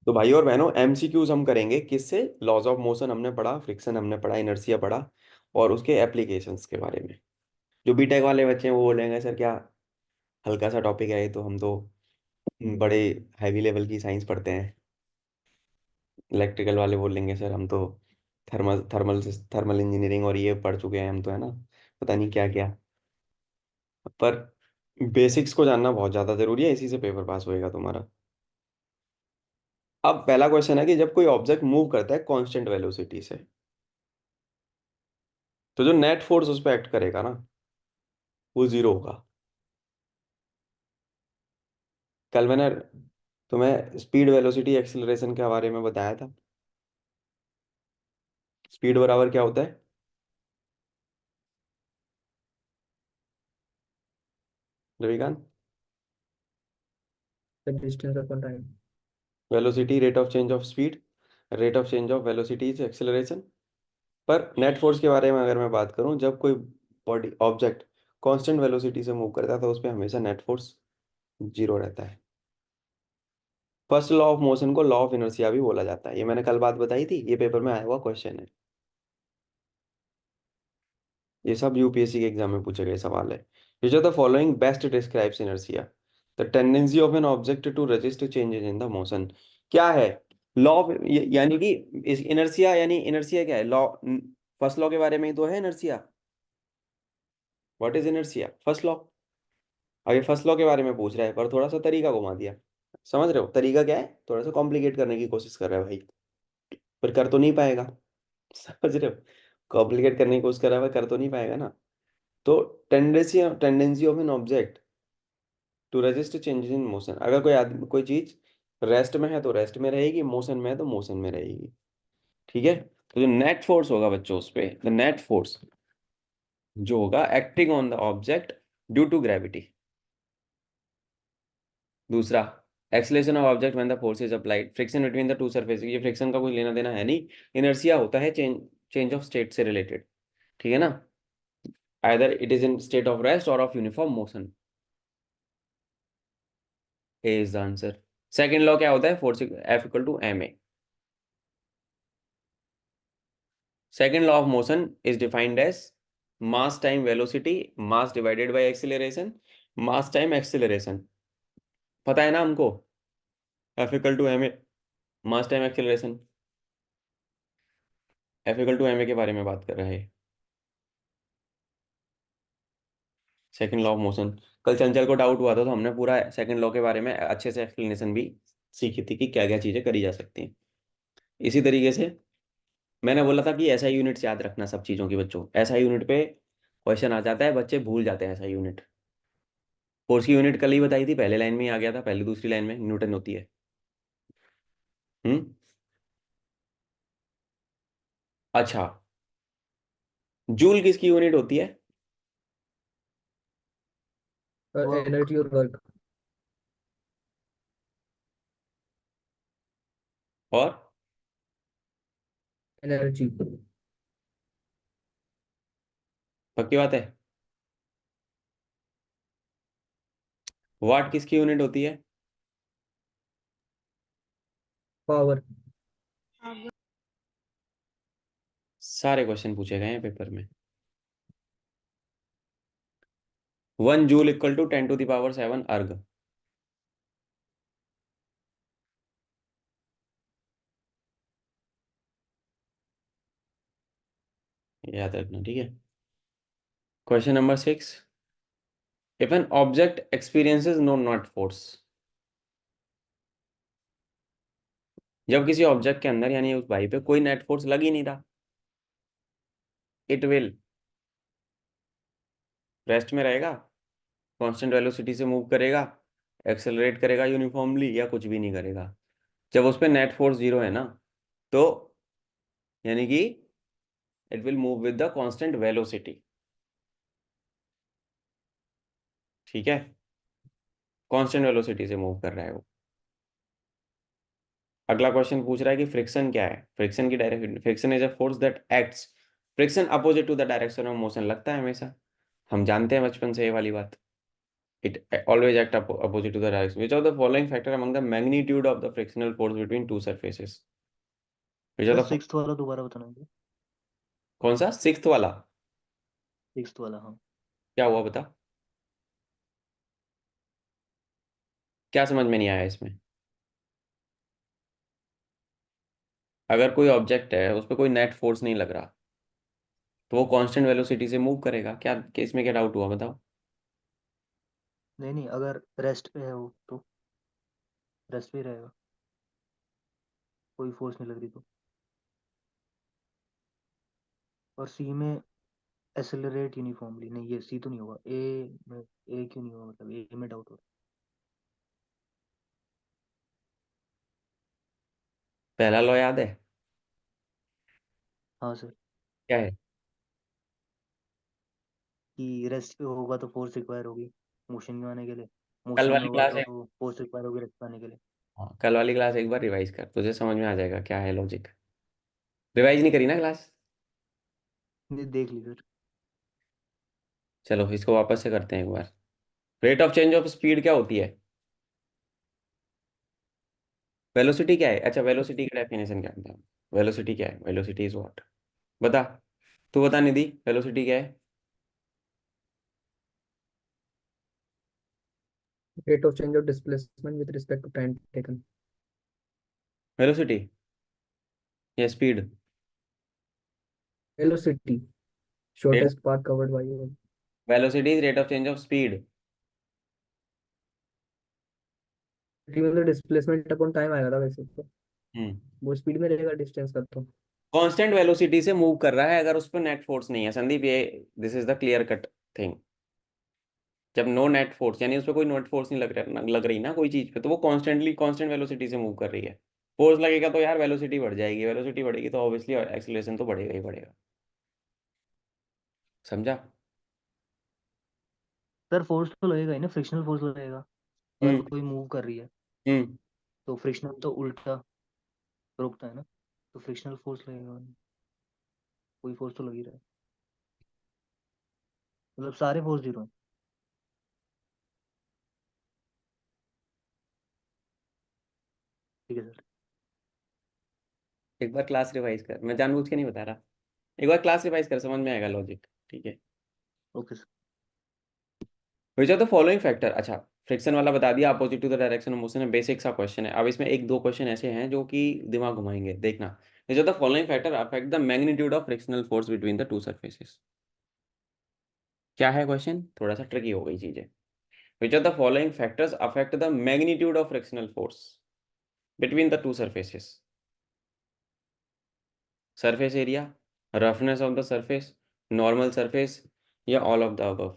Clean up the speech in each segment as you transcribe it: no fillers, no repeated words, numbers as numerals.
तो भाई और बहनों एमसीक्यूज हम करेंगे किससे? लॉज ऑफ मोशन हमने पढ़ा, फ्रिक्शन हमने पढ़ा, इनर्शिया पढ़ा, और उसके एप्लीकेशंस के बारे में। जो बीटेक वाले बच्चे हैं वो बोलेंगे सर क्या हल्का सा टॉपिक है ये, तो हम तो बड़े हैवी लेवल की साइंस पढ़ते हैं। इलेक्ट्रिकल वाले बोलेंगे सर हम तो थर्मल थर्मल थर्मल इंजीनियरिंग और ये पढ़ चुके हैं हम तो, है ना, पता नहीं क्या क्या। पर बेसिक्स को जानना बहुत ज़्यादा जरूरी है, इसी से पेपर पास होएगा तुम्हारा। अब पहला क्वेश्चन है कि जब कोई ऑब्जेक्ट मूव करता है कांस्टेंट वेलोसिटी से, तो जो नेट फोर्स उस पर एक्ट करेगा ना, वो जीरो होगा। कल मैंने तुम्हें स्पीड वेलोसिटी एक्सिलरेशन के बारे में बताया था। स्पीड बराबर क्या होता है Ravikant? The distance upon time. Velocity rate of change of speed, rate of change of velocity is acceleration. पर नेट फोर्स के बारे में अगर मैं बात करूं, जब कोई बॉडी ऑब्जेक्ट कांस्टेंट वेलोसिटी से मूव करता है तो उस पर हमेशा नेट फोर्स जीरो रहता है। फर्स्ट लॉ ऑफ मोशन को लॉ ऑफ इनर्शिया भी बोला जाता है, ये मैंने कल बात बताई थी, ये पेपर में आया हुआ क्वेश्चन है। ये सब यूपीएससी के एग्जाम में पूछे गए सवाल है। Which are the following best describes inertia? The tendency of an object to resist changes in the motion. क्या है लॉ ऑफ, यानी कि इस इनर्शिया, यानी इनर्शिया क्या है? लॉ, फर्स्ट लॉ के बारे में ही तो है inertia. What is inertia? First law. अब ये फर्स्ट लॉ के बारे में पूछ रहा है पर थोड़ा सा तरीका घुमा दिया। समझ रहे हो तरीका क्या है? थोड़ा सा कॉम्प्लिकेट करने की कोशिश कर रहा है भाई, पर कर तो नहीं पाएगा। समझ रहे हो? कॉम्प्लिकेट करने की कोशिश कर रहा है पर कर तो नहीं पाएगा ना। तो tendency tendency of an object to resist changes in motion, अगर कोई आदमी कोई चीज रेस्ट में है तो रेस्ट में रहेगी, मोशन में है तो मोशन में रहेगी। ठीक है, तो जो नेट फोर्स होगा बच्चों उस पे, द नेट फोर्स जो होगा acting on the object due to gravity. दूसरा, acceleration of object when the force is applied, friction between the two surface, ये फ्रिक्शन का कोई लेना देना है नहीं। इनर्शिया होता है चेंज चेंज ऑफ स्टेट से रिलेटेड। ठीक है ना, either it is in state of rest और of uniform motion. A is the answer. Second law क्या होता है? Force F equal to M A. Second law of motion is defined as mass times velocity, mass divided by acceleration, mass times acceleration. पता है ना हमको? F equal to M A, mass times acceleration. F equal to M A के बारे में बात कर रहा है सेकंड लॉ ऑफ मोशन। कल चंचल को डाउट हुआ था तो हमने पूरा सेकंड लॉ के बारे में अच्छे से एक्सप्लेनेशन भी सीखी थी कि क्या क्या चीजें करी जा सकती हैं। इसी तरीके से मैंने बोला था कि ऐसा यूनिट याद रखना सब चीजों की बच्चों, ऐसा यूनिट पे क्वेश्चन आ जाता है, बच्चे भूल जाते हैं ऐसा यूनिट। फोर्स की यूनिट कल ही बताई थी, पहले लाइन में ही आ गया था, पहली दूसरी लाइन में न्यूटन होती है। हम्म। अच्छा, जूल किसकी यूनिट होती है? और एनर्जी और वर्क। और एनर्जी। पक्की बात है? वाट किसकी यूनिट होती है? पावर। सारे क्वेश्चन पूछे गए हैं पेपर में। 1 जूल इक्वल टू 10⁻⁷ अर्ग। याद रखना, ठीक है। Question number 6, if an object experiences no not force, जब किसी ऑब्जेक्ट के अंदर यानी उस भाई पे कोई नेट फोर्स लग ही नहीं रहा, इट विल रेस्ट में रहेगा, कांस्टेंट वेलोसिटी से मूव करेगा, एक्सेलरेट करेगा यूनिफॉर्मली, या कुछ भी नहीं करेगा। जब उस पे नेट फोर्स जीरो है ना, तो यानी कि it will move with the constant velocity. ठीक है, कांस्टेंट वेलोसिटी से मूव कर रहा है वो। अगला क्वेश्चन पूछ रहा है कि फ्रिक्शन क्या है? फ्रिक्शन की direction, friction is a force that acts, friction opposite to the direction of motion लगता है हमेशा। हम जानते हैं बचपन से ये वाली बात। It always act opposite to the direction. Which of the following factor among the magnitude of the frictional force between two surfaces? Which of sir the sixth वाला दोबारा बताना मुझे। कौन सा सिक्स्थ वाला? सिक्स्थ वाला, हाँ। क्या हुआ बता, क्या समझ में नहीं आया इसमें? अगर कोई ऑब्जेक्ट है उस पर कोई नेट फोर्स नहीं लग रहा तो वो कांस्टेंट वेलोसिटी से मूव करेगा क्या? इसमें क्या डाउट हुआ बताओ? नहीं नहीं, अगर रेस्ट पे है वो तो रेस्ट पे ही रहेगा, कोई फोर्स नहीं लग रही तो। और सी में एसेलरेट यूनिफॉर्मली, नहीं ये सी तो नहीं होगा। ए में, ए क्यों नहीं होगा, मतलब ए में डाउट हो पहला लॉ याद है? रहा है। हाँ सर, क्या है? कि रेस्ट पे होगा तो फोर्स रिक्वायर होगी मोशन में आने के लिए, कल मोशन में वाली होगा क्लास है। तो फोर्स रिक्वायर होगी रेस्ट पे आने के लिए। हाँ, कल वाली क्लास एक बार रिवाइज कर, तुझे समझ में आ जाएगा क्या है लॉजिक। रिवाइज नहीं करी ना क्लास? नहीं देख ली सर। चलो इसको वापस से करते हैं एक बार। Rate of change of speed क्या होती है? वेलोसिटी क्या है? अच्छा, वेलोसिटी का डेफिनेशन क्या होता है? वेलोसिटी क्या है? Velocity is what? बता, तू बता निधि, वेलोसिटी क्या है? Rate of change of displacement with respect to time taken. Velocity या speed? Velocity, rate, shortest path covered by a velocity is rate of change of speed. मतलब displacement upon time आएगा था वैसे तो। हम्म। वो स्पीड में रहेगा डिस्टेंस का तो। कांस्टेंट वेलोसिटी से मूव कर रहा है अगर उस पर नेट फोर्स नहीं है संदीप, ये this is the clear cut thing. जब नो नेट फोर्स यानी उस पर कोई नेट फोर्स नहीं लग रही ना कोई चीज पे, तो वो कॉन्स्टेंटली कांस्टेंट वेलोसिटी से मूव कर रही है। फोर्स लगेगा तो यार वेलोसिटी बढ़ जाएगी, वेलोसिटी बढ़ेगी तो ऑब्वियसली एक्सीलरेशन तो बढ़ेगा ही बढ़ेगा। समझा? सर फोर्स तो लगेगा ही ना, फ्रिक्शनल फोर्स लगेगा अगर हम्म। कोई मूव कर रही है। हम्म। तो फ्रिक्शनल तो उल्टा रोकता है ना, तो फ्रिक्शनल फोर्स लगेगा, कोई फोर्स तो लग ही रहा है, मतलब सारे फोर्स जीरो हैं। ठीक है सर। एक बार क्लास रिवाइज कर, मैं जानबूझ के नहीं बता रहा। एक बार क्लास रिवाइज कर, समझ में आएगा लॉजिक, ठीक है? Okay sir. Which are the following factor, अच्छा फ्रिक्शन वाला बता दिया, opposite to the direction of motion है, बेसिक सा क्वेश्चन है। अब इसमें एक दो क्वेश्चन ऐसे हैं जो कि दिमाग घुमाएंगे, देखना। Which are the following factor affect the magnitude of frictional force between the two surfaces? क्या है क्वेश्चन, थोड़ा सा ट्रिकी हो गई चीजें। Which are the following factors affect the magnitude of frictional force between the two surfaces? Surface area, roughness of the surface, normal surface, या all of the above?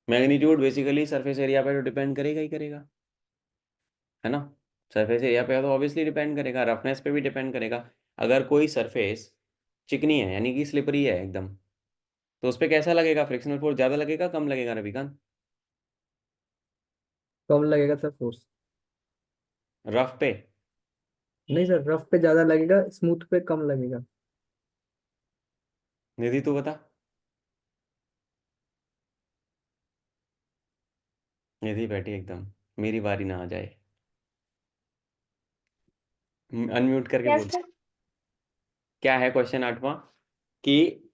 Magnitude basically surface area पे तो depend करेगा ही करेगा, है ना? Surface area पे तो obviously depend करेगा, रफनेस पे भी डिपेंड करेगा। अगर कोई सरफेस चिकनी है यानी कि स्लिपरी है एकदम, तो उस पे कैसा लगेगा फ्रिक्शनल फोर्स, ज्यादा लगेगा कम लगेगा रविकांत? कम लगेगा सर फोर्स। रफ पे? नहीं सर, रफ पे ज्यादा लगेगा, स्मूथ पे कम लगेगा। निधि तू बता। निधि बैठी एकदम, मेरी बारी ना आ जाए। अनम्यूट करके यस बोल। सर। क्या है क्वेश्चन आठवां, कि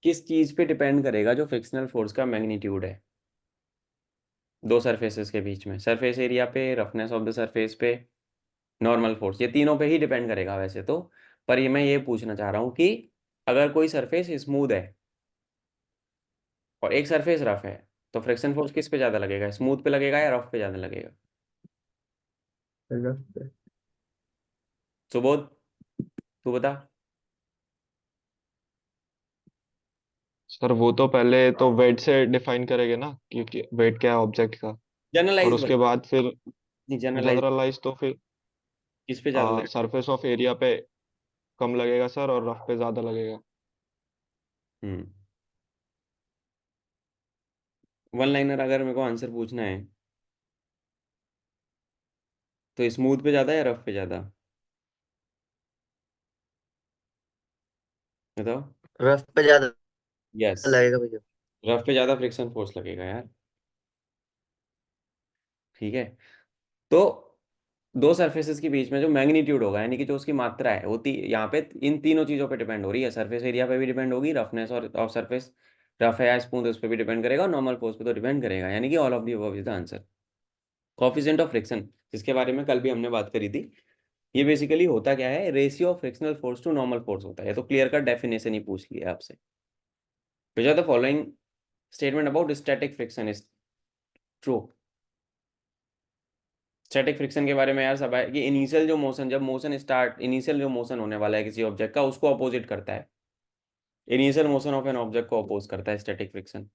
किस चीज पे डिपेंड करेगा जो फ्रिक्शनल फोर्स का मैग्नीट्यूड है दो सरफेसेस के बीच में? सरफेस एरिया पे, रफनेस ऑफ द सरफेस पे, नॉर्मल फोर्स, ये तीनों पे ही डिपेंड करेगा वैसे तो। पर ये मैं ये पूछना चाह रहा हूँ कि अगर कोई सरफेस स्मूथ है और एक सरफेस रफ है, तो फ्रिक्शन फोर्स किस पे ज्यादा लगेगा, स्मूथ पे लगेगा या रफ पे ज्यादा लगेगा? रफ पे। सुबोध, तू बता। सर वो तो पहले तो वेट से डिफाइन करेंगे ना, क्योंकि वेट क्या है ऑब्जेक्ट का। और जनरलाइज उसके बता। बाद फिर नहीं, जनरलाइज, जनरलाइज तो फिर किस पे ज्यादा लगेगा? सरफेस ऑफ एरिया पे कम लगेगा सर, और रफ पे ज्यादा लगेगा। हम्म। वन लाइनर अगर मेरे को आंसर पूछना है तो स्मूथ पे ज्यादा या रफ पे ज्यादा? बताओ। रफ पे ज्यादा यस। लगेगा भैया। रफ पे ज्यादा फ्रिक्शन फोर्स लगेगा यार। ठीक है, तो दो सरफेसेस के बीच में जो मैग्नीट्यूड होगा, यानी कि जो उसकी मात्रा है, वो यहाँ पे इन तीनों चीजों पे डिपेंड हो रही है। सरफेस एरिया पे भी डिपेंड होगी, रफनेस और ऑफ सरफेस रफ है या स्मूथ उस पर भी डिपेंड करेगा, और नॉर्मल फोर्स पे तो डिपेंड करेगा, यानी कि all of the above is the answer. Coefficient of friction, जिसके बारे में कल भी हमने बात करी थी, ये बेसिकली होता क्या है, ratio of frictional force to normal force होता है। ये तो क्लियर कट डेफिनेशन ही पूछ लिया आपसे। Which are the following statement about static friction is true. Static friction के बारे में यार सब है कि इनिशियल जो मोशन, जब मोशन स्टार्ट, इनिशियल जो मोशन होने वाला है किसी ऑब्जेक्ट का, उसको अपोजिट करता है। Initial motion of an object को अपोज करता है स्टैटिक फ्रिक्शन।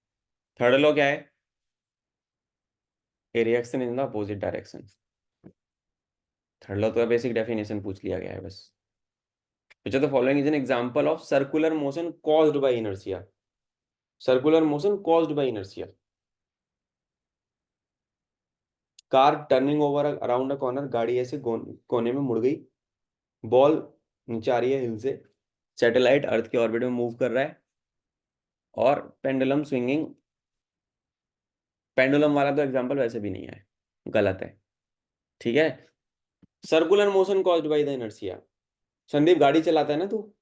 थर्ड लॉ क्या है, a reaction in the opposite direction. Third law तो बेसिक डेफिनेशन पूछ लिया गया है बस। Which are the following is an example of circular motion caused by inertia. Circular motion caused by inertia. Car turning over around a corner, गाड़ी ऐसे कोने में मुड़ गई। बॉल नीचे आ रही है हिल से। सैटेलाइट अर्थ के ऑर्बिट में मूव कर रहा है। और पेंडुलम स्विंगिंग। पेंडुलम वाला तो एग्जांपल वैसे भी नहीं है, गलत है। ठीक है, circular motion caused by the inertia. Sandeep गाड़ी चलाता है ना तू?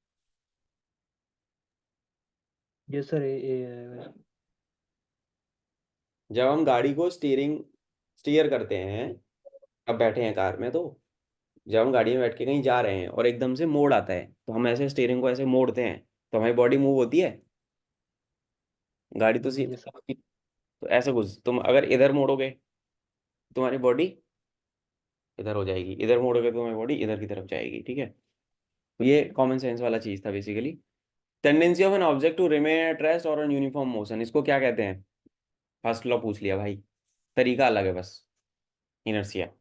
यस सर, ये जब हम गाड़ी को स्टीयर करते हैं, अब बैठे हैं कार में, तो जब हम गाड़ी में बैठ के कहीं जा रहे हैं और एकदम से मोड़ आता है, तो हम ऐसे स्टीयरिंग को ऐसे मोड़ते हैं, तो हमारी बॉडी मूव होती है। गाड़ी तो यस सर। तो ऐसे कुछ तुम अगर इधर मोड़ोगे, तुम्हारी बॉडी इधर हो जाएगी, इधर मोड़ोगे तो तुम्हारी बॉडी इधर की तरफ जाएगी। ठीक है, ये कॉमन सेंस वाला चीज था basically. Tendency of an object to remain at rest और ऑन यूनिफॉर्म मोशन, इसको क्या कहते हैं? फर्स्ट लॉ पूछ लिया भाई, तरीका अलग है बस। इनर्शिया।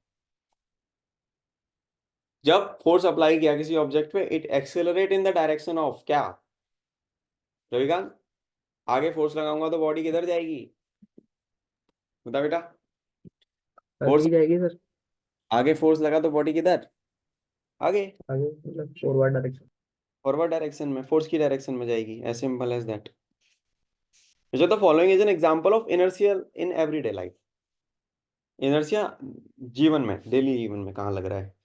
जब फोर्स अप्लाई किया किसी ऑब्जेक्ट पे, it accelerate in the direction of क्या? रविकांत, आगे फोर्स लगाऊंगा तो बॉडी किधर जाएगी? बता बेटा। आगे फोर्स, ही जाएगी सर। आगे फोर्स लगा तो बॉडी किधर? आगे, आगे मतलब फॉरवर्ड डायरेक्शन। फॉरवर्ड डायरेक्शन में, फोर्स की डायरेक्शन में जाएगी, एज सिंपल एज दैट। जो the following is an example of inertial in everyday life. Inertia जीवन में, डेली जीवन में कहाँ लग रहा है?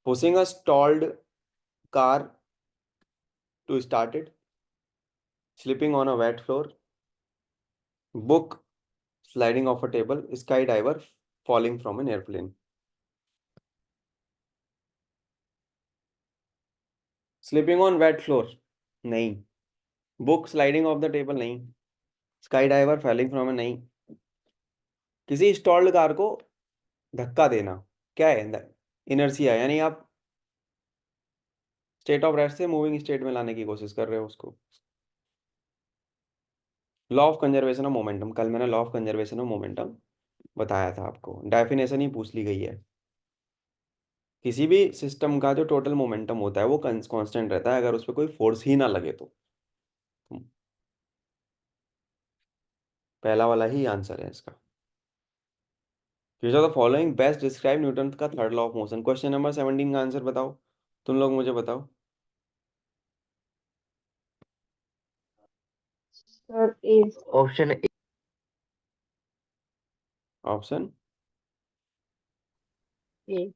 Pushing a stalled car to start it, slipping on a wet floor, book sliding off a table, sky diver falling from an airplane. Slipping on wet floor नहीं, book sliding of the table नहीं, sky diver falling from ए नहीं। किसी stalled car को धक्का देना क्या है? Inertia, यानी आप स्टेट ऑफ रेस्ट से मूविंग स्टेट में लाने की कोशिश कर रहे हो उसको। Law of conservation of momentum, कल मैंने law of conservation of momentum बताया था आपको, डेफिनेशन ही पूछ ली गई है। किसी भी सिस्टम का जो टोटल मोमेंटम होता है वो कांस्टेंट रहता है, अगर उस पर कोई फोर्स ही ना लगे तो। पहला वाला ही आंसर है इसका। Which of the following best describe Newton का third law of motion. Question number 17 का आंसर बताओ, तुम लोग मुझे बताओ। Sir A. Option A. Option A.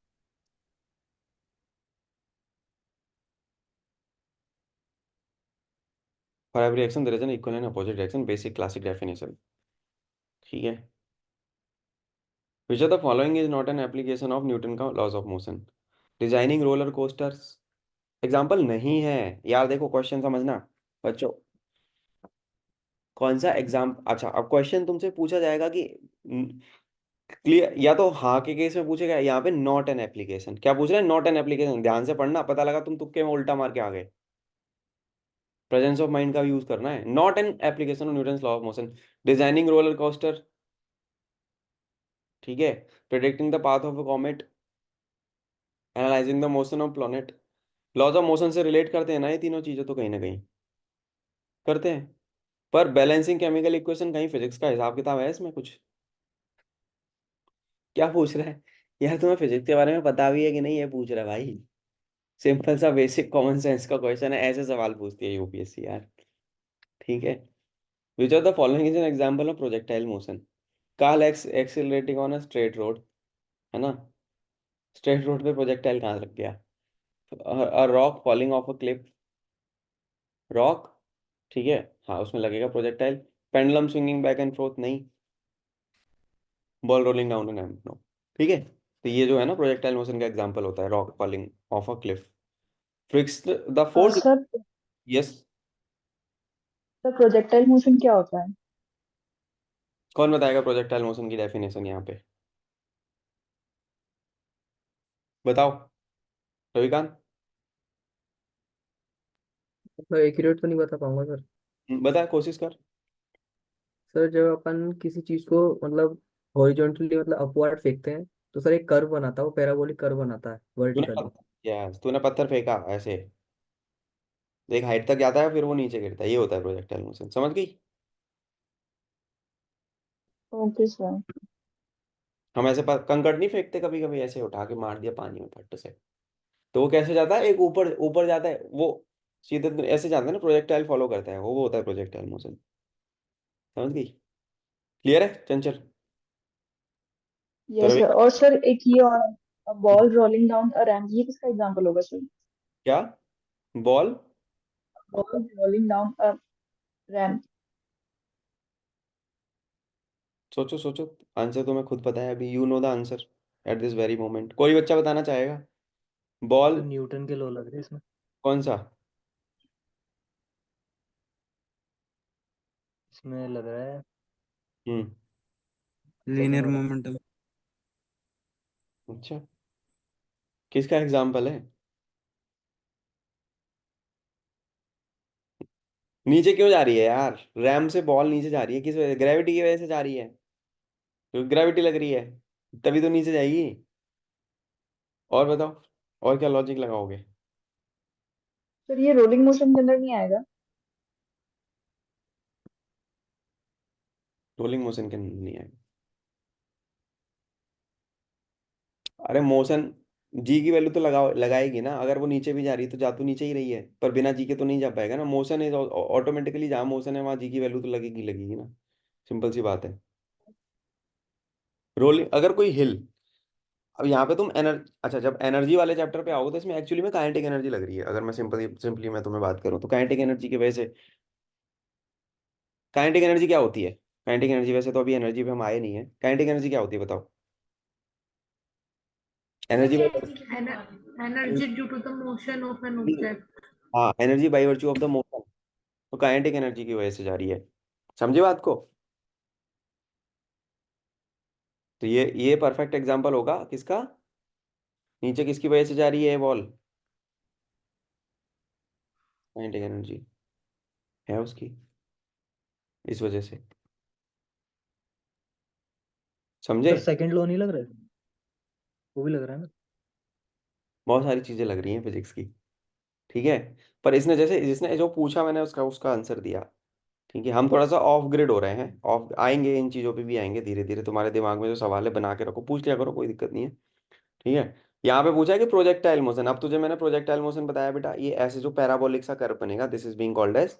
For every reaction there is an equal and opposite reaction, basic classic definition. ठीक है, which of the following is not an application of Newton का laws of motion. Designing roller coasters example नहीं है यार। देखो question समझना बच्चों, कौन सा एग्जाम, अच्छा अब क्वेश्चन तुमसे पूछा जाएगा कि क्लियर, या तो हाँ के केस में पूछेगा, यहाँ पे नॉट एन एप्लीकेशन। क्या पूछ रहे हैं? नॉट एन एप्लीकेशन, ध्यान से पढ़ना, पता लगा तुम तुक्के में उल्टा मार के आ गए। प्रेजेंस ऑफ माइंड का यूज करना है। Not an application of Newton law of motion. Designing roller coaster, ठीक है, predicting the path of a comet, analysing the motion of planet. Laws of motion से रिलेट करते हैं ना ये तीनों चीजें, तो कहीं ना कहीं करते हैं। पर बैलेंसिंग केमिकल इक्वेशन, कहीं फिजिक्स का हिसाब किताब है इसमें कुछ? क्या पूछ रहा है यार? तुम्हें फिजिक्स के बारे में पता भी है कि नहीं, ये पूछ रहा है भाई। सिंपल सा बेसिक कॉमन सेंस का क्वेश्चन है, ऐसे सवाल पूछती है यूपीएससी यार। ठीक है, which of the following is an example of projectile motion? Car accelerating on a straight road, है ना? स्ट्रेट रोड पे प्रोजेक्टाइल कहाँ लग गया? A rock falling off a cliff, rock, ठीक है, हाँ उसमें लगेगा projectile. Pendulum swinging back and forth, नहीं। Ball rolling down an no, ठीक है। तो ये जो है ना प्रोजेक्टाइल मोशन का एग्जांपल होता है, rock falling off a Cliff. Fix the force. Sir yes. Sir projectile motion क्या होता है? कौन बताएगा प्रोजेक्टाइल मोशन की डेफिनेशन यहाँ पे? बताओ, रविकांत। मैं एक्यूरेट तो नहीं बता पाऊंगा सर। बता, कोशिश कर। सर जब अपन किसी चीज को मतलब हॉरिजॉन्टली मतलब अपवर्ड फेंकते हैं तो सर एक कर्व बनाता है, वो पैराबोलिक कर्व बनाता है वर्टिकली। यस, तूने पत्थर फेंका ऐसे, एक हाइट तक जाता है फिर वो नीचे गिरता है, ये होता है प्रोजेक्टाइल मोशन, समझ गई? Okay sir. हम ऐसे कंकड़ नहीं फेंकते कभी कभी, ऐसे उठा के मार दिया पानी में फट से, तो वो कैसे जाता है, एक ऊपर ऊपर जाता है वो, सीधे ऐसे जाता है ना, प्रोजेक्टाइल फॉलो करता है वो होता है प्रोजेक्टाइल मोशन। समझ गई? क्लियर है चंचल? तो यस रवि, सर। और सर एक ये और बॉल रोलिंग डाउन अ रैम्प, ये किसका एग्जांपल होगा सर? क्या? बॉल? बॉल रोलिंग डाउन अ रैम्प। सोचो सोचो, आंसर तुम्हें खुद पता है अभी, you know the answer at this very moment. कोई बच्चा बताना चाहेगा? बॉल? तो न्यूटन के लॉ लग रहे हैं इसमें। कौन सा? इसमें लग रहा है हम्म। सेकंड लीनियर वाला। मोमेंटम। अच्छा, किसका एग्जाम्पल है? नीचे क्यों जा रही है यार? रैम से बॉल नीचे जा रही है किस वजह से? ग्रेविटी की वजह से जा रही है, क्योंकि ग्रेविटी लग रही है, तभी तो नीचे जाएगी। और बताओ, और क्या लॉजिक लगाओगे? सर ये रोलिंग मोशन के अंदर नहीं आएगा? रोलिंग मोशन के नहीं है। अरे मोशन, जी की वैल्यू तो लगाएगी ना, अगर वो नीचे भी जा रही है तो जा तो नीचे ही रही है, पर बिना जी के तो नहीं जा पाएगा ना। मोशन इज ऑटोमेटिकली, जहाँ मोशन है वहाँ जी की वैल्यू तो लगेगी लगेगी ना, सिंपल सी बात है। रोलिंग अगर कोई हिल, अब यहाँ पे तुम एनर्जी, अच्छा जब एनर्जी वाले चैप्टर पे आओगे तो इसमें एक्चुअली में काइनेटिक एनर्जी लग रही है, अगर मैं सिंपली सिंपली मैं तुम्हें बात करूँ तो काइनेटिक एनर्जी की वजह से। काइनेटिक एनर्जी क्या होती है? काइनेटिक एनर्जी, वैसे तो अभी एनर्जी पे हम आए नहीं है, काइनेटिक एनर्जी क्या होती है बताओ? Energy, Energy due to the motion of an object. हाँ energy by virtue of the motion, तो काइनेटिक एनर्जी की वजह से जा रही है। समझे बात को? तो ये परफेक्ट एग्जांपल होगा किसका, नीचे किसकी वजह से जा रही है बॉल? काइनेटिक एनर्जी है उसकी, इस वजह से। समझे? सर सेकंड लॉ नहीं लग रहा है? वो भी लग रहा है ना। बहुत सारी चीजें लग रही हैं फिजिक्स की, ठीक है। पर इसने जैसे जिसने जो पूछा मैंने उसका उसका आंसर दिया, ठीक है। हम थोड़ा सा ऑफ ग्रिड हो रहे हैं, ऑफ आएंगे, इन चीज़ों पे भी आएंगे धीरे धीरे। तुम्हारे दिमाग में जो सवाल है बना के रखो, पूछ लिया करो, कोई दिक्कत नहीं है, ठीक है। यहाँ पे पूछा है कि प्रोजेक्टाइल मोशन, अब तुझे मैंने प्रोजेक्टाइल मोशन बताया बेटा, ये ऐसे जो पैराबोलिक सा कर्व बनेगा, this is being called as,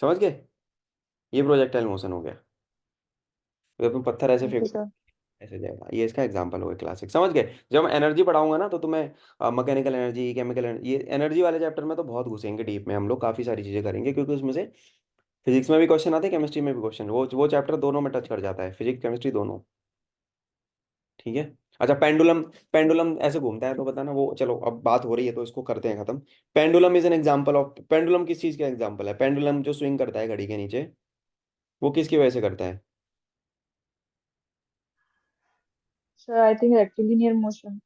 समझ गए? ये प्रोजेक्टाइल मोशन हो गया। तो अपन पत्थर ऐसे ओके फेंको, सर। ऐसे जाएगा, ये इसका एग्जांपल हो गया क्लासिक, समझ गए? जब मैं एनर्जी पढ़ाऊंगा ना तो तुम्हें मैकेनिकल एनर्जी, केमिकल एनर्जी, ये एनर्जी वाले चैप्टर में तो बहुत घुसेंगे डीप में हम लोग, काफी सारी चीजें करेंगे, क्योंकि उसमें से फिजिक्स में भी क्वेश्चन आते हैं, केमिस्ट्री में भी क्वेश्चन, वो चैप्टर दोनों में टच कर जाता है, फिजिक्स केमिस्ट्री दोनों, ठीक है। अच्छा पेंडुलम, पेंडुलम ऐसे घूमता है तो बताना वो, चलो अब बात हो रही है तो इसको करते हैं खत्म। Pendulum is an example of, pendulum किस चीज का एग्जांपल है? पेंडुलम जो स्विंग करता है घड़ी के नीचे, वो किसकी वजह से करता है? Sir I think rectilinear motion.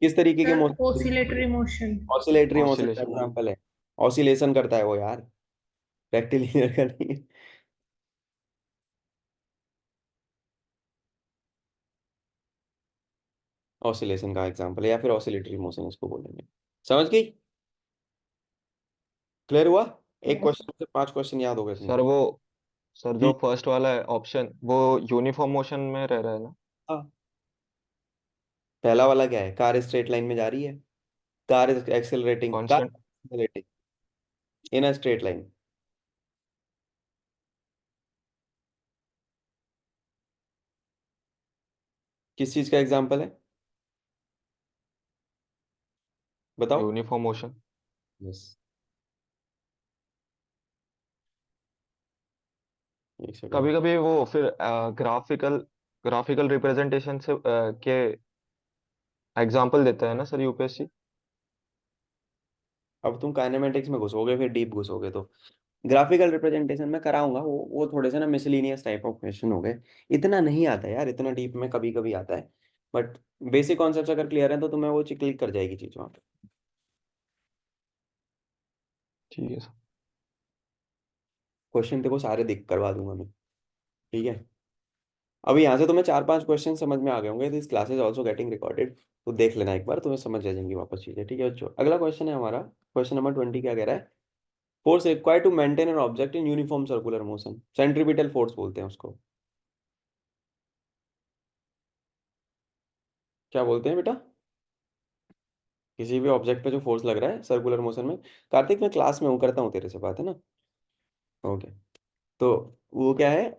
किस तरीके के Sir, motion? oscillatory motion. Oscillatory motion का ऑसिलेशन। एग्जांपल है, ऑसिलेशन करता है वो यार, रेक्टिलिनियर का नहीं है। ऑसिलेशन का एग्जांपल है, या फिर ऑसिलेटरी मोशन इसको बोलेंगे। समझ गई? क्लियर हुआ? एक यस। क्वेश्चन से 5 क्वेश्चन याद हो गए सर तुमको? वो, सर जो हम्म, फर्स्ट वाला है ऑप्शन, वो यूनिफॉर्म मोशन में रह रहा है ना? हाँ। पहला वाला क्या है? कार स्ट्रेट लाइन में जा रही है, car is accelerating, car constant. Accelerating in a straight line, किस चीज का एग्जाम्पल है, बताओ। Uniform motion. यस, एक कभी सेकंड। कभी वो फिर ग्राफिकल ग्राफिकल रिप्रेजेंटेशन से के एग्जांपल देता है ना सर यूपीएससी। अब तुम काइनेमेटिक्स में घुसोगे, फिर डीप घुसोगे तो ग्राफिकल रिप्रेजेंटेशन में कराऊंगा, वो थोड़े से ना मिसलिनियस टाइप ऑफ क्वेश्चन हो गए। इतना नहीं आता यार, इतना डीप में कभी कभी आता है, बट बेसिक कॉन्सेप्ट्स अगर क्लियर है तो तुम्हें वो क्लिक कर जाएगी चीज वहाँ पे। ठीक है सर। क्वेश्चन देखो सारे दिख करवा दूंगा मैं, ठीक है। अभी यहाँ से तुम्हें 4-5 क्वेश्चन समझ में आ गए होंगे, this class is also getting recorded, तो देख लेना एक बार, तुम्हें समझ आ जाएंगी वापस चीजें, ठीक है बच्चों। अगला क्वेश्चन है हमारा, क्वेश्चन नंबर 20 क्या कह रहा है, force required to maintain an object in uniform circular motion, centripetal force बोलते हैं उसको। क्या बोलते हैं बेटा, किसी भी ऑब्जेक्ट पे जो फोर्स लग रहा है सर्कुलर मोशन में। कार्तिक मैं क्लास में हूँ, करता हूँ तेरे से बात, है ना। ओके, तो वो क्या है,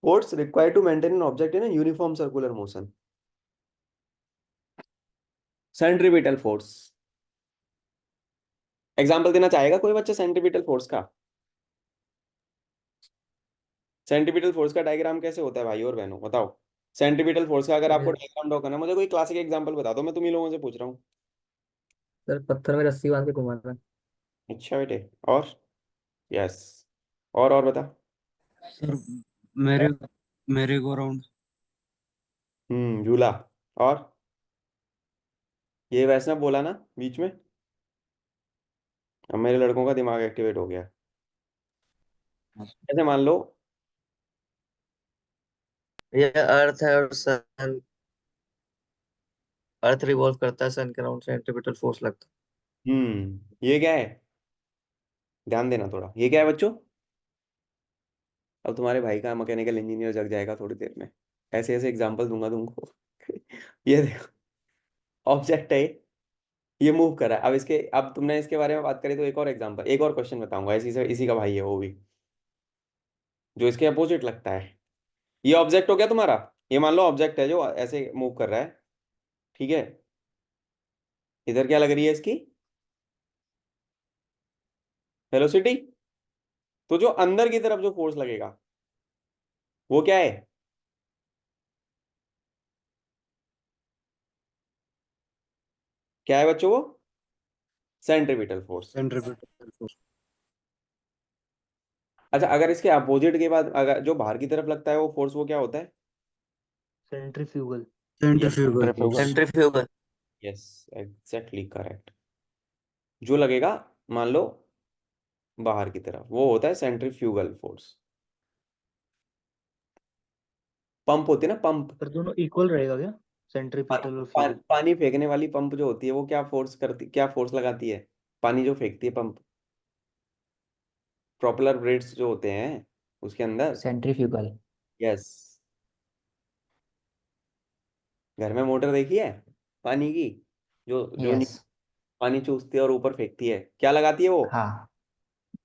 force required to maintain an object in uniform circular motion, centripetal force. Example देना चाहेगा कोई बच्चा सेंट्रीपिटल फोर्स का। सेंट्रीपिटल फोर्स का डायग्राम कैसे होता है भाई और बहनों, बताओ। सेंट्रीपिटल फोर्स का अगर आपको सर डायग्राम ड्रॉ करना है, मुझे कोई क्लासिक एग्जांपल बता दो, मैं तुम ही लोगों से पूछ रहा हूँ। सर पत्थर में रस्सी बांध के घुमाना। अच्छा बेटे, और यस, और बता। सर मेरे मेरे को राउंड। झूला, और ये वैष्णव बोला ना बीच में, अब मेरे लड़कों का दिमाग एक्टिवेट हो गया। ऐसे मान लो, ये अर्थ है और सन, अर्थ रिवॉल्व करता है सन के अराउंड, सेंट्रीपिटल फोर्स लगता ये क्या है, ध्यान देना थोड़ा, ये क्या है बच्चों। अब तुम्हारे भाई का मैकेनिकल इंजीनियर जग जाएगा थोड़ी देर में, ऐसे ऐसे एग्जांपल दूंगा तुमको। ये देखो, ऑब्जेक्ट है, ये मूव कर रहा है। अब इसके, अब तुमने इसके बारे में बात करी तो एक और एग्जांपल, एक और क्वेश्चन बताऊंगा इसी से, इसी का भाई है वो भी, जो इसके अपोजिट लगता है। ये ऑब्जेक्ट हो गया तुम्हारा, ये मान लो ऑब्जेक्ट है जो ऐसे मूव कर रहा है, ठीक है। इधर क्या लग रही है इसकी, वेलोसिटी। तो जो अंदर की तरफ जो फोर्स लगेगा वो क्या है, क्या है बच्चों वो, सेंट्रीपिटल फोर्स। Centripetal force. अच्छा, अगर इसके अपोजिट के बाद अगर जो बाहर की तरफ लगता है वो फोर्स, वो क्या होता है। सेंट्रीफ्यूगल। यस, सेंट्रीफ्यूगल है। Centrifugal. Force. Centrifugal. Yes, exactly correct. जो लगेगा, मान लो बाहर की तरफ, वो होता है सेंट्रीफ्यूगल फोर्स। पंप होती है ना, पंप, पर दोनों इक्वल रहेगा क्या, सेंट्रीपिटल और फ्यूगल? पानी फेंकने वाली पंप जो होती है वो क्या फोर्स करती, क्या फोर्स लगाती है, पानी जो फेंकती है पंप, प्रोपेलर ब्लेड्स जो होते हैं उसके अंदर। सेंट्रीफ्यूगल। यस, घर में मोटर देखी है पानी की, जो जो यस। पानी चूसती है और ऊपर फेंकती है, क्या लगाती है वो। हाँ,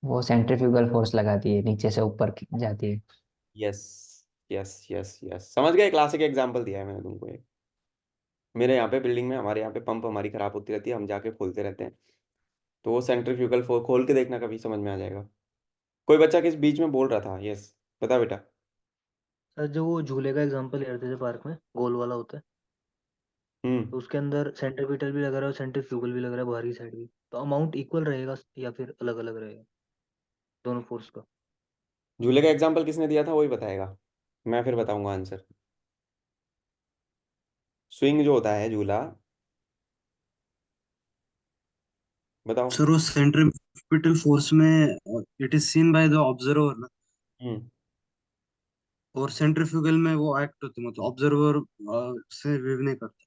वो सेंट्रीफ्यूगल फोर्स लगाती है, नीचे से ऊपर जाती है। यस यस यस यस, समझ गए, क्लासिक एग्जांपल दिया है मैंने तुमको एक। मेरे यहाँ पे बिल्डिंग में, हमारे यहाँ पे पंप हमारी खराब होती रहती है, हम जाके खोलते रहते हैं, तो वो सेंट्रीफ्यूगल खोल के देखना, कभी समझ में आ जाएगा। कोई बच्चा किस बीच में बोल रहा था, यस, बता बेटा। सर जो वो झूले का एग्जांपल ले रहे थे जो पार्क में गोल वाला होता है, हम्म तो उसके अंदर सेंट्रीपिटल भी लग रहा है और सेंट्रीफ्यूगल भी लग रहा है बाहरी साइड भी, तो अमाउंट इक्वल रहेगा या फिर अलग अलग रहेगा दोनों फोर्स का? झूले का एग्जांपल किसने दिया था वही बताएगा, मैं फिर बताऊंगा आंसर। स्विंग जो होता है झूला, बताओ। सर वो सेंट्रीपिटल फोर्स में it is seen by the observer ना, हम्म और सेंट्रीफ्यूगल में वो एक्ट होती है, मतलब ऑब्जर्वर से व्यू नहीं करता।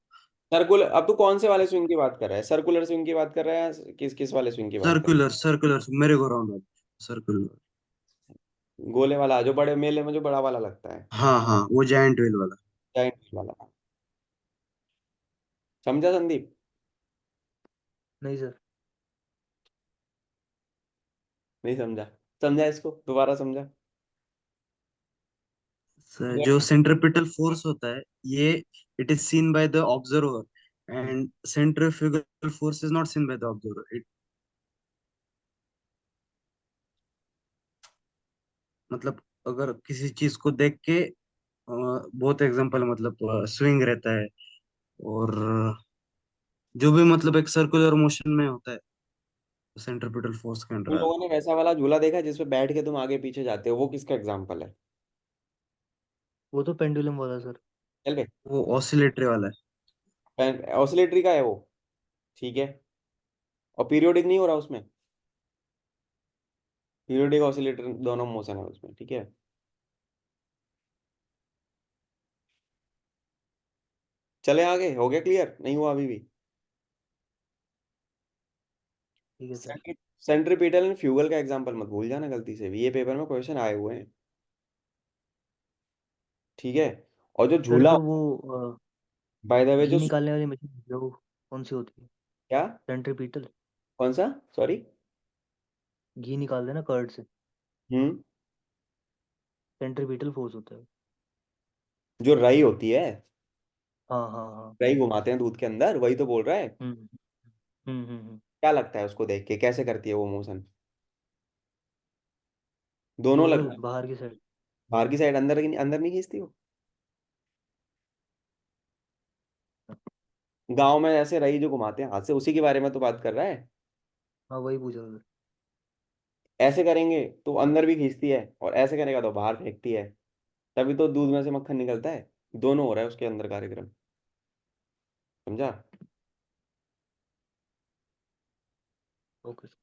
सर्कुलर, अब तू कौन से वाले स्विंग की बात कर रहा है, सर्कुलर स्विंग की बात कर रहा है, किस किस वाले स्विंग की बात कर सर्कुलर सर्कुलर मेरे को राउंड सर्कुलर। रहा है, गोले वाला जो बड़े मेले में जो बड़ा वाला लगता है, हाँ हाँ, वो जायंट व्हील वाला। जाइंट वाला, समझा संदीप। नहीं सर। नहीं समझा, समझा इसको दोबारा समझा। जो सेंट्रिपिटल फोर्स होता है ये it is seen by the observer and centrifugal force is not seen by the observer. It मतलब अगर किसी चीज को देख के बहुत एग्जांपल मतलब स्विंग रहता है और जो भी मतलब एक सर्कुलर मोशन में होता है सेंट्रिपिटल फोर्स के तुम अंडर लोगों आता ने वैसा वाला झूला देखा जिसपे बैठ के तुम आगे पीछे जाते हो, वो किसका एग्जाम्पल है? वो तो पेंडुलम वाला सर। चल बे, है। वो ऑसिलेटरी वाला है। ऑसिलेटरी का है वो, ठीक है, और पीरियोडिक नहीं हो रहा उसमें, पीरियोडिक ऑसिलेटर दोनों मोशन है उसमें, ठीक है। चले आगे, हो गया क्लियर? नहीं हुआ अभी भी? ठीक है सर। सेंट्रीपिटल एंड फ्यूगल का एग्जांपल मत भूल जाना गलती से भी, ये पेपर में क्वेश्चन आए हुए हैं, ठीक है। और जो सर झूला, जो वो बाय द वे, घी जो निकालने वाली मशीन जो कौन सी होती है? क्या, सेंट्रीपिटल। कौन सा, सॉरी? घी निकालते हैं ना कर्ड से, हम्म, सेंट्रीपिटल फोर्स होता है। जो राई होती है, हाँ हाँ हाँ। राई घुमाते हैं दूध के अंदर, वही तो बोल रहा है। हम्म हम्म। क्या लगता है उसको देख के, कैसे करती है वो मोशन? दोनों नॉर्मल लगता है। बाहर की साइड। बाहर की साइड, अंदर अंदर नहीं खींचती वो। गांव में ऐसे रही जो घुमाते हैं हाथ से, उसी के बारे में तो बात कर रहा है। हाँ वही पूछा सर। ऐसे करेंगे तो अंदर भी खींचती है, और ऐसे करेगा तो बाहर फेंकती है, तभी तो दूध में से मक्खन निकलता है। दोनों हो रहा है उसके अंदर कार्यक्रम, समझा? Okay sir.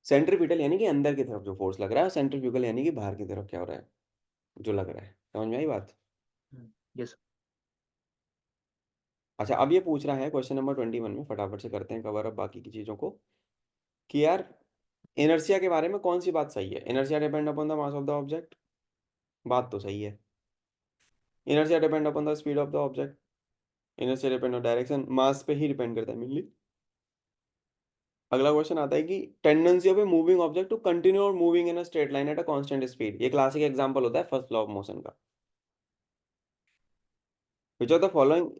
सेंट्रीपिटल यानी कि अंदर की तरफ जो फोर्स लग रहा है, सेंट्रीफ्यूगल यानी कि बाहर की तरफ क्या हो रहा है, जो लग रहा है। समझ में आई बात? यस। अच्छा, अब ये पूछ रहा है क्वेश्चन नंबर 21 में, फटाफट से करते हैं कवर अब बाकी की चीज़ों को, कि यार इनर्शिया के बारे में कौन सी बात सही है? Inertia depend upon the mass of the object, बात तो सही है। Inertia depend upon the speed of the object, inertia depend on direction, mass पे ही डिपेंड करता है मेनली। अगला क्वेश्चन आता है कि tendency of a moving object to continue और moving in a straight line at a constant speed, ये क्लासिक एग्जांपल होता है फर्स्ट लॉ ऑफ मोशन का। Which of the following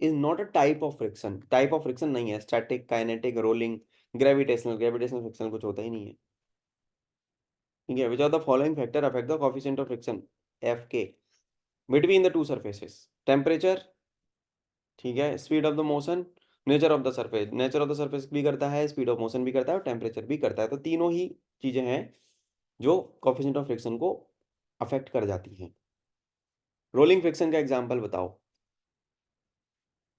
is not a type of friction? Type of friction नहीं है, static, kinetic, rolling, gravitational, gravitational friction कुछ होता ही नहीं है, ठीक है। Which of the following factor affect the coefficient of friction, F के, between the two surfaces? Temperature, ठीक है, speed of the motion, nature of the surface. Nature of the surface भी करता है, स्पीड ऑफ मोशन भी करता है, और टेम्परेचर भी करता है। तो तीनों ही चीजें हैं जो कोएफिशिएंट ऑफ फ्रिक्शन को अफेक्ट कर जाती हैं। रोलिंग फ्रिक्शन का एग्जांपल बताओ।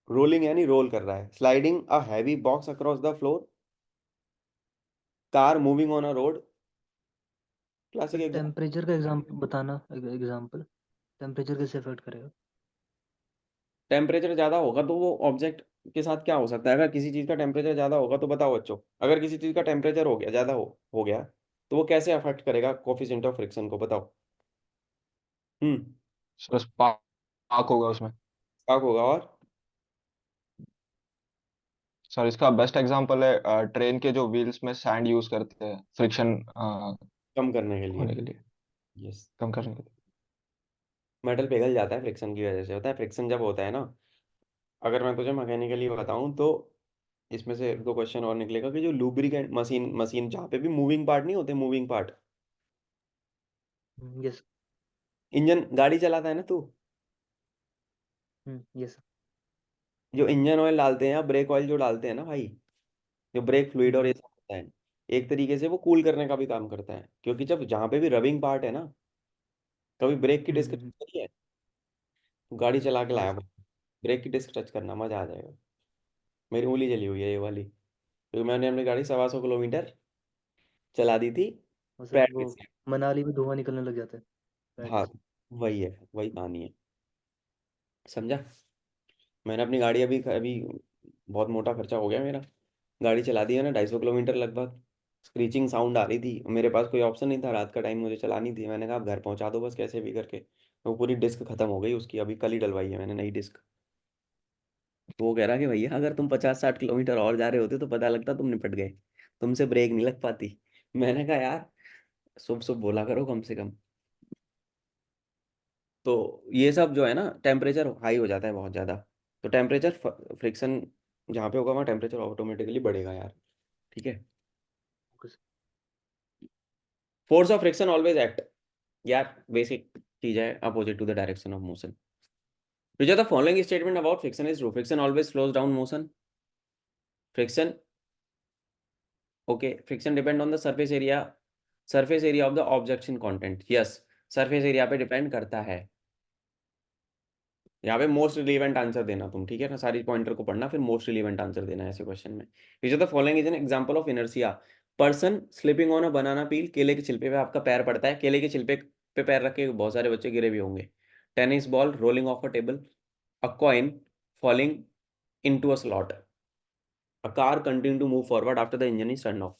रोलिंग यानी रोल कर रहा है, sliding a heavy box across the floor, car moving on a road, classic sir example. Temperature का एग्जाम्पल बताना, एग्जाम्पल टेम्परेचर कैसे अफेक्ट करेगा? टेम्परेचर ज्यादा होगा तो वो ऑब्जेक्ट के साथ क्या हो सकता है? अगर किसी चीज का टेम्परेचर ज्यादा होगा तो बताओ बच्चों, अगर किसी चीज का टेम्परेचर हो गया, ज्यादा हो गया, तो वो कैसे अफेक्ट करेगा कोफिशिएंट ऑफ फ्रिक्शन को, बताओ। हम्म, सर स्पार्क होगा उसमें। स्पार्क होगा, और सर इसका बेस्ट एग्जांपल है ट्रेन के जो व्हील्स में सैंड यूज करते हैं फ्रिक्शन कम करने के लिए। होने के लिए, यस, कम करने के लिए। मेटल पिघल जाता है फ्रिक्शन की वजह से, होता है फ्रिक्शन जब होता है ना। अगर मैं तुझे मैकेनिकली बताऊं तो इसमें से दो क्वेश्चन और निकलेगा कि जो लुब्रिकेंट मशीन मशीन जहाँ पे भी मूविंग पार्ट नहीं होते, मूविंग पार्ट, यस। इंजन गाड़ी चलाता है ना तू, यस। जो इंजन ऑयल डालते हैं या ब्रेक ऑयल जो डालते हैं ना भाई, जो ब्रेक फ्लूइड और ये सब होता है, एक तरीके से वो कूल करने का भी काम करता है। क्योंकि जब जहाँ पे भी रबिंग पार्ट है ना, कभी ब्रेक की डिस्क टच करी है? तो गाड़ी चला के लाया यस। भाई, ब्रेक की डिस्क टच करना, मजा आ जाएगा। मेरी उंगली जली हुई है ये वाली, क्योंकि मैंने अपनी गाड़ी 125 किलोमीटर चला दी थी और सर पैर वो से। मनाली में धुआं निकलने लग जाता है हाँ, गाड़ी से। वही है, वही कहानी है, समझा? मैंने अपनी गाड़ी अभी अभी बहुत मोटा खर्चा हो गया मेरा, गाड़ी चला दी है ना 250 किलोमीटर लगभग, स्क्रीचिंग साउंड आ रही थी, मेरे पास कोई ऑप्शन नहीं था, रात का टाइम मुझे चलानी थी, मैंने कहा आप घर पहुंचा दो बस कैसे भी करके। वो पूरी डिस्क खत्म हो गई उसकी, अभी कल ही डलवाई है मैंने नई डिस्क। तो वो कह रहा कि भैया अगर तुम 50-60 किलोमीटर और जा रहे होते तो पता लगता तुम निपट गए, तुमसे ब्रेक नहीं लग पाती। मैंने कहा यार शुभ शुभ बोला करो कम से कम। तो ये सब जो है ना, टेम्परेचर हाई हो जाता है बहुत ज़्यादा, तो टेम्परेचर फ्रिक्शन जहाँ पे होगा वहाँ टेम्परेचर ऑटोमेटिकली बढ़ेगा यार। ठीक है, force of friction always act, यार बेसिक चीज है, opposite to the direction of motion. Which are the following statement about friction is true? Friction always slows down motion. Friction, okay, friction depend on the surface area of the object in content. Yes, surface area पे depend करता है। यहाँ पे most relevant answer देना तुम, ठीक है ना, सारी पॉइंटर को पढ़ना फिर मोस्ट रिलीवेंट आंसर देना है ऐसे क्वेश्चन में। Which of the following is an example of inertia? Person slipping on a banana peel, केले के छिलके पे आपका पैर पड़ता है, केले के छिलके पे पैर रख के बहुत सारे बच्चे गिरे भी होंगे। Tennis ball rolling off a table, a coin falling into a slot, a car continue to move forward after the engine is turn off.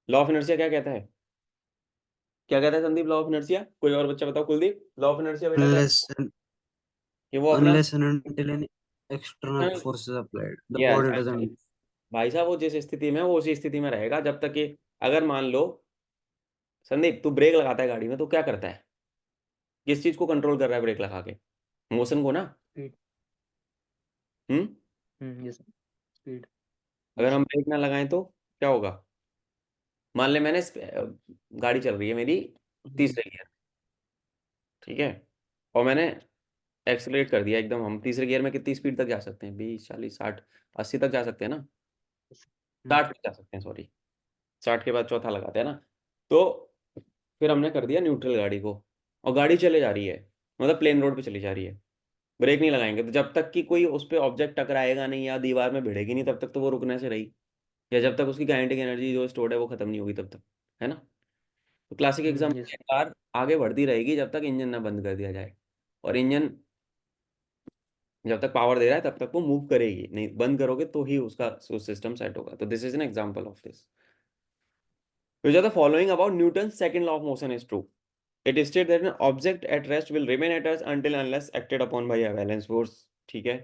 Law of inertia क्या कहता है? क्या कहता है संदीप? लॉ ऑफ इनर्शिया, कोई और बच्चा बताओ। कुलदीप, लॉ ऑफ इनर्शिया बेटा क्या unless है? कि वो अपना, unless and until any external force is applied, the yes, body doesn't. भाई साहब वो जिस स्थिति में है वो उसी स्थिति में रहेगा जब तक कि, अगर मान लो संदीप तू ब्रेक लगाता है गाड़ी में तो क्या करता है? किस चीज को कंट्रोल कर रहा है ब्रेक लगा के? मोशन को ना। स्पीड। हम्म, यस स्पीड। अगर हम ब्रेक ना लगाएं तो क्या होगा? मान ले मैंने गाड़ी चल रही है मेरी तीसरे गियर, ठीक है, और मैंने एक्सेलरेट कर दिया एकदम। हम तीसरे गियर में कितनी स्पीड तक जा सकते हैं? 20, 40, 60, 80 तक जा सकते हैं ना? 60 तक जा सकते हैं, सॉरी, 60 के बाद चौथा लगाते हैं ना। तो फिर हमने कर दिया न्यूट्रल गाड़ी को, और गाड़ी चले जा रही है, मतलब प्लेन रोड पे चली जा रही है, ब्रेक नहीं लगाएंगे तो जब तक कि कोई उस पर ऑब्जेक्ट टकराएगा नहीं या दीवार में भिड़ेगी नहीं तब तक तो वो रुकने से रही, या जब तक उसकी काइनेटिक एनर्जी जो स्टोर्ड है वो खत्म नहीं होगी तब तक, है ना। तो क्लासिक एग्जाम यस। कार आगे बढ़ती रहेगी जब तक इंजन ना बंद कर दिया जाए, और इंजन जब तक पावर दे रहा है तब तक वो मूव करेगी, नहीं बंद करोगे तो ही उसका सिस्टम सेट होगा। तो this is an example of this. Which of the following about Newton's second law of motion is true? It states that an object at rest will remain at rest until unless acted upon by a valence force. ठीक है।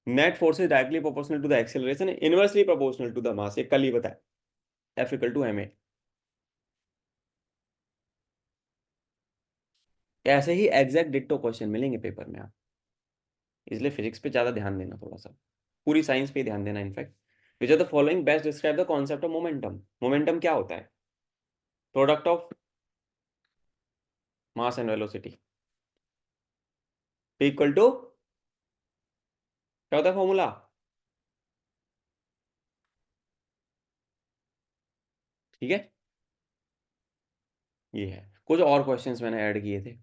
Net force is directly proportional to the acceleration, inversely proportional to the mass. ये कल ही बताया, F equal to ma। ऐसे ही exact ditto question मिलेंगे paper में आप, इसलिए फिजिक्स पे ज्यादा ध्यान देना, थोड़ा सा पूरी साइंस पे ध्यान देना in fact. Which are the following best describe the concept of momentum? Momentum क्या होता है? Product of mass and velocity equal to, क्या होता है फॉर्मूला? ठीक है, ये है। कुछ और क्वेश्चंस मैंने ऐड किए थे।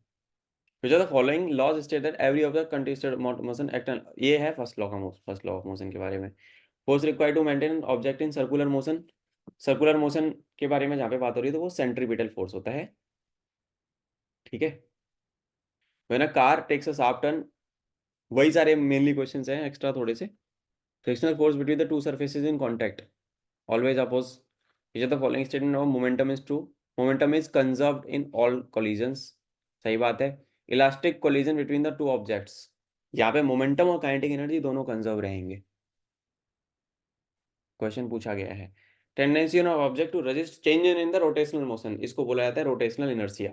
Which are the following laws state that every object continuous motion act, ये है फर्स्ट लॉ का, फर्स्ट लॉ ऑफ मोशन के बारे में। Force required to maintain object in circular motion, circular motion के बारे में जहाँ पे बात हो रही है तो वो सेंट्रीपिटल फोर्स होता है, ठीक है। When a car takes a sharp turn, वही सारे मेनली क्वेश्चंस हैं, एक्स्ट्रा थोड़े से। Frictional force between the two surfaces in contact always oppose, which of the following statement of momentum is true? Momentum is conserved in all collisions, सही बात है। Elastic collision between the two objects, यहाँ पे momentum और kinetic energy दोनों conserve रहेंगे, question पूछा गया है। Tendency of object to resist change in the rotational motion, इसको बोला जाता है रोटेशनल इनर्शिया।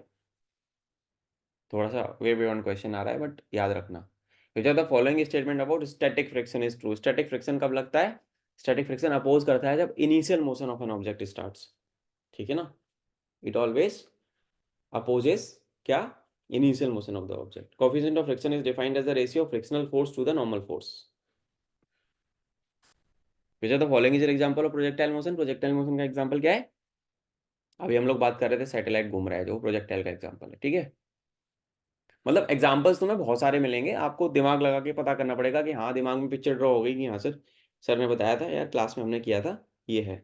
थोड़ा सा वे बियॉन्ड क्वेश्चन आ रहा है बट याद रखना। Which are the following statement about static friction is true? Static friction कब लगता है? स्टैटिक फ्रिक्शन अपोज करता है जब initial motion of an object starts, ठीक है ना। इट ऑलवेज अपोजेस क्या? Initial motion of the object. Coefficient of friction is defined as the ratio of frictional force to the normal force. Which are the following is an example of projectile motion? Projectile motion का example क्या है? अभी हम लोग बात कर रहे थे सैटेलाइट घूम रहा है, जो प्रोजेक्टाइल का एग्जांपल है, ठीक है। मतलब एग्जाम्पल्स तुम्हें बहुत सारे मिलेंगे, आपको दिमाग लगा के पता करना पड़ेगा कि हाँ दिमाग में पिक्चर ड्रॉ हो गई कि हाँ सर ने बताया था यार, क्लास में हमने किया था, ये है।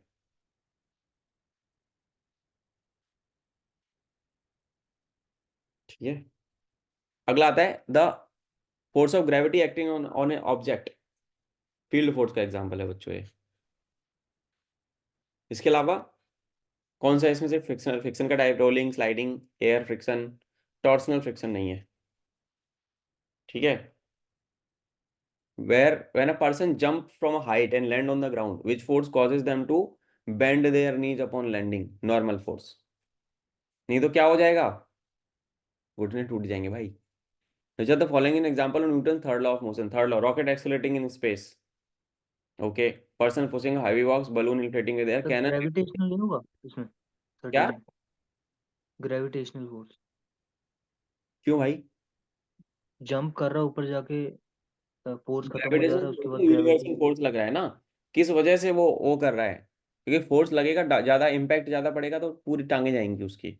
ठीक है, अगला आता है the force of gravity acting on A object, field force का एग्जाम्पल है बच्चों ये। इसके अलावा कौन सा इसमें से फ्रिक्शन, फ्रिक्शन का type rolling, sliding, air friction, torsional friction नहीं है, ठीक है। where when a person jump from a height and land on the ground, which force causes them to bend their knees upon landing? normal force। नहीं तो क्या हो जाएगा? घुटने टूट जाएंगे भाई। Which are the following an example of Newton's third law of motion? Third law, rocket accelerating in space. Okay, person pushing a heavy box, balloon inflating with air, sir cannon. Gravitational नहीं होगा इसमें क्या? 39 gravitational force क्यों भाई? Jump कर रहा है ऊपर जाके फोर्स खत्म हो जा रहा है उसके बाद यूनिवर्सल ग्रेविटी फोर्स लग रहा है ना, किस वजह से वो कर रहा है? क्योंकि फोर्स लगेगा, ज्यादा इम्पैक्ट ज्यादा पड़ेगा तो पूरी टांगे जाएंगी उसकी।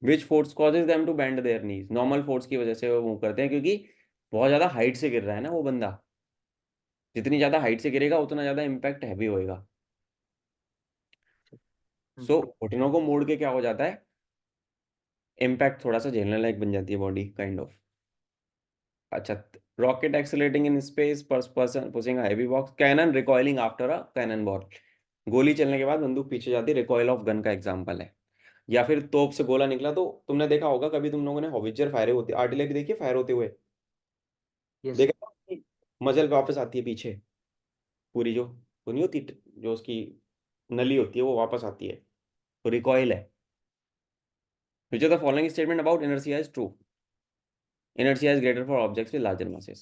Which force causes them to bend their knees? Normal force की वजह से वो मूव करते हैं, क्योंकि बहुत ज्यादा हाइट से गिर रहा है ना वो बंदा। जितनी ज्यादा हाइट से गिरेगा उतना ज्यादा इम्पैक्ट हैवी होएगा। सो घुटनों को मोड़ के क्या हो जाता है, इम्पैक्ट थोड़ा सा झेलने लायक बन जाती है बॉडी, काइंड ऑफ। अच्छा, rocket accelerating in space, person pushing heavy box, cannon recoiling after a cannon ball. गोली चलने के बाद बंदूक पीछे जाती है, रिकॉइल ऑफ गन का एग्जांपल है। या फिर तोप से गोला निकला, तो तुमने देखा होगा कभी, तुम लोगों ने हॉवित्जर फायर होते, आर्टिलरी देखी फायर होते हुए, यस देखा? मजल वापस आती है पीछे, पूरी जो वो नहीं होती, जो उसकी नली होती है वो वापस आती है, तो रिकॉइल है। Which of the following statement about inertia is true? Inertia is greater for objects with larger masses.